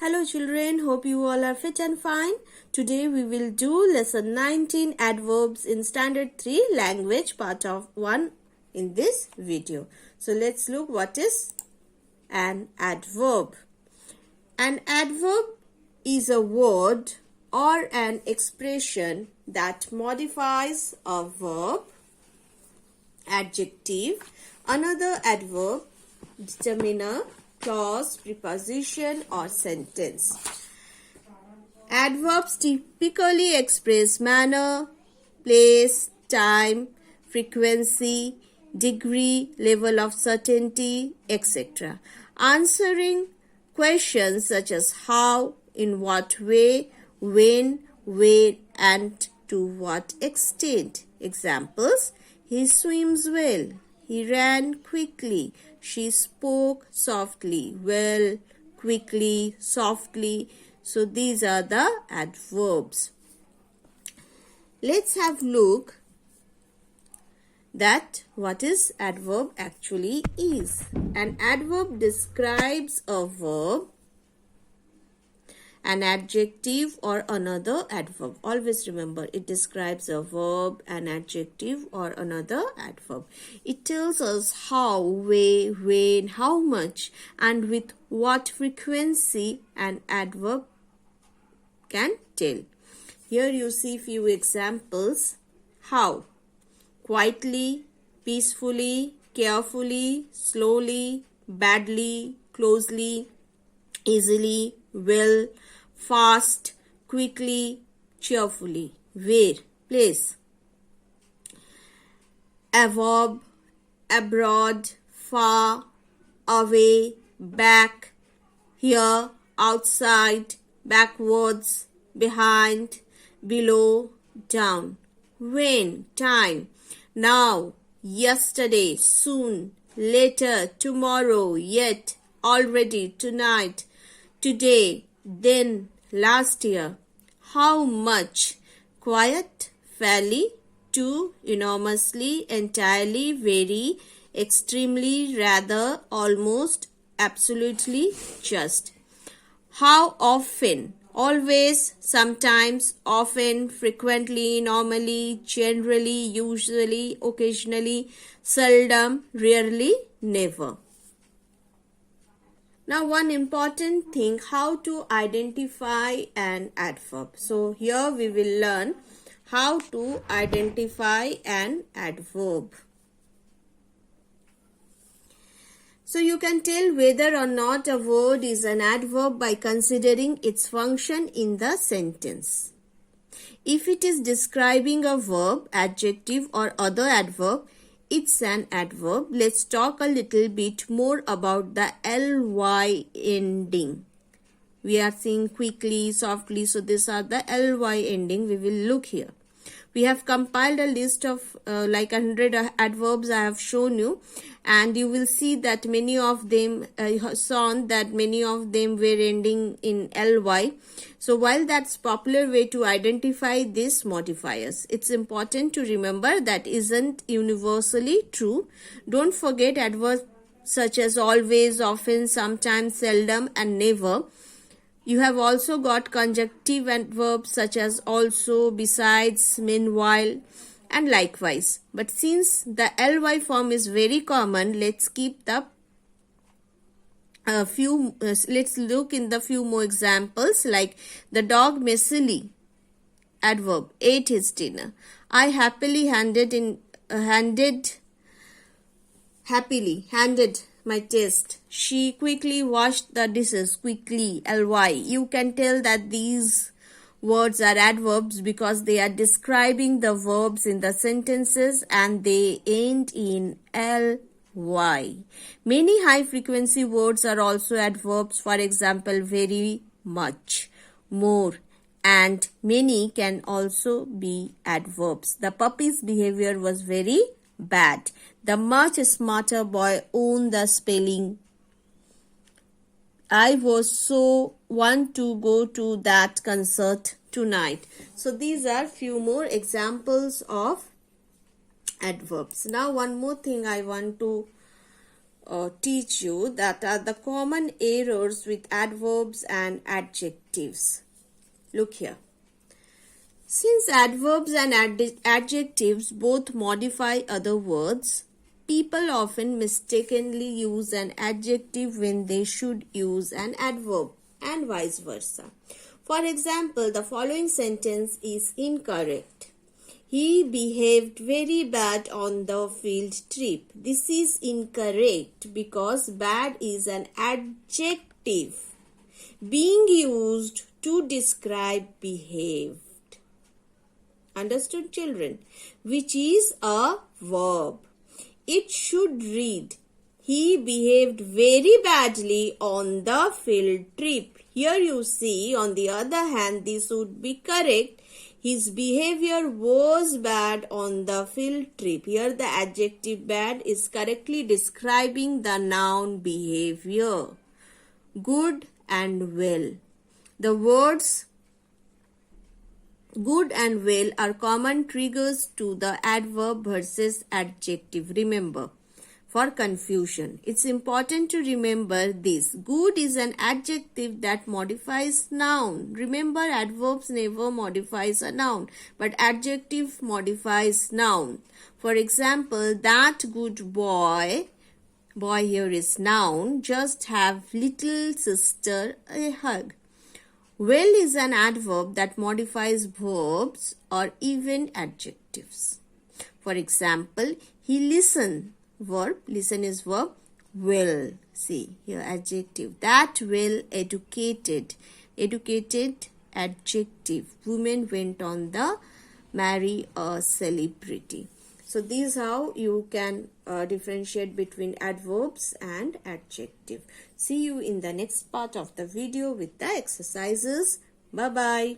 Hello children, hope you all are fit and fine. Today we will do lesson 19 adverbs in standard 3 language part of 1 in this video. So let's look what is an adverb. An adverb is a word or an expression that modifies a verb, adjective, another adverb, determiner, clause, preposition or sentence. Adverbs typically express manner, place, time, frequency, degree, level of certainty, etc. Answering questions such as how, in what way, when, where and to what extent. Examples: he swims well. He ran quickly. She spoke softly. Well, quickly, softly. So these are the adverbs. Let's have a look that what is adverb actually is. An adverb describes a verb, an adjective or another adverb. Always remember, it describes a verb, an adjective or another adverb. It tells us how, where, when, how much and with what frequency an adverb can tell. Here you see few examples. How: quietly, peacefully, carefully, slowly, badly, closely, easily, well, fast, quickly, cheerfully. Where? Place: above, abroad, far, away, back, here, outside, backwards, behind, below, down. When? Time: now, yesterday, soon, later, tomorrow, yet, already, tonight, today, then, last year. How much? Quiet, fairly, too, enormously, entirely, very, extremely, rather, almost, absolutely, just. How often? Always, sometimes, often, frequently, normally, generally, usually, occasionally, seldom, rarely, never. Now one important thing, how to identify an adverb. So here we will learn how to identify an adverb. So you can tell whether or not a word is an adverb by considering its function in the sentence. If it is describing a verb, adjective or other adverb, it's an adverb. Let's talk a little bit more about the ly ending. We are seeing quickly, softly, so these are the ly ending. We will look here. We have compiled a list of like 100 adverbs I have shown you, and you will see that many of them many of them were ending in ly. So while that's popular way to identify these modifiers, it's important to remember that isn't universally true. Don't forget adverbs such as always, often, sometimes, seldom and never. You have also got conjunctive adverbs such as also, besides, meanwhile and likewise. But since the ly form is very common, let's keep the let's look in the few more examples, like the dog messily, adverb, ate his dinner. I happily handed my test. She quickly washed the dishes. Quickly, ly. You can tell that these words are adverbs because they are describing the verbs in the sentences and they end in ly. Many high frequency words are also adverbs. For example, very, much, more and many can also be adverbs. The puppy's behavior was very bad. The much smarter boy owned the spelling. I was so want to go to that concert tonight. So these are few more examples of adverbs. Now one more thing I want to teach you that are the common errors with adverbs and adjectives. Look here. Since adverbs and adjectives both modify other words, people often mistakenly use an adjective when they should use an adverb, and vice versa. For example, the following sentence is incorrect. He behaved very bad on the field trip. This is incorrect because bad is an adjective being used to describe behaved. Understood, children? Which is a verb. It should read, he behaved very badly on the field trip. Here you see, on the other hand, this would be correct. His behavior was bad on the field trip. Here the adjective bad is correctly describing the noun behavior. Good and well. The words good and well are common triggers to the adverb versus adjective. Remember, for confusion, it's important to remember this. Good is an adjective that modifies noun. Remember, adverbs never modifies a noun, but adjective modifies noun. For example, that good boy, boy here is noun, just have little sister a hug. Well is an adverb that modifies verbs or even adjectives. For example, he listened. Verb, listen is verb, well. See here adjective. That well educated. Educated adjective. Women went on the marry a celebrity. So this is how you can differentiate between adverbs and adjective. See you in the next part of the video with the exercises. Bye-bye.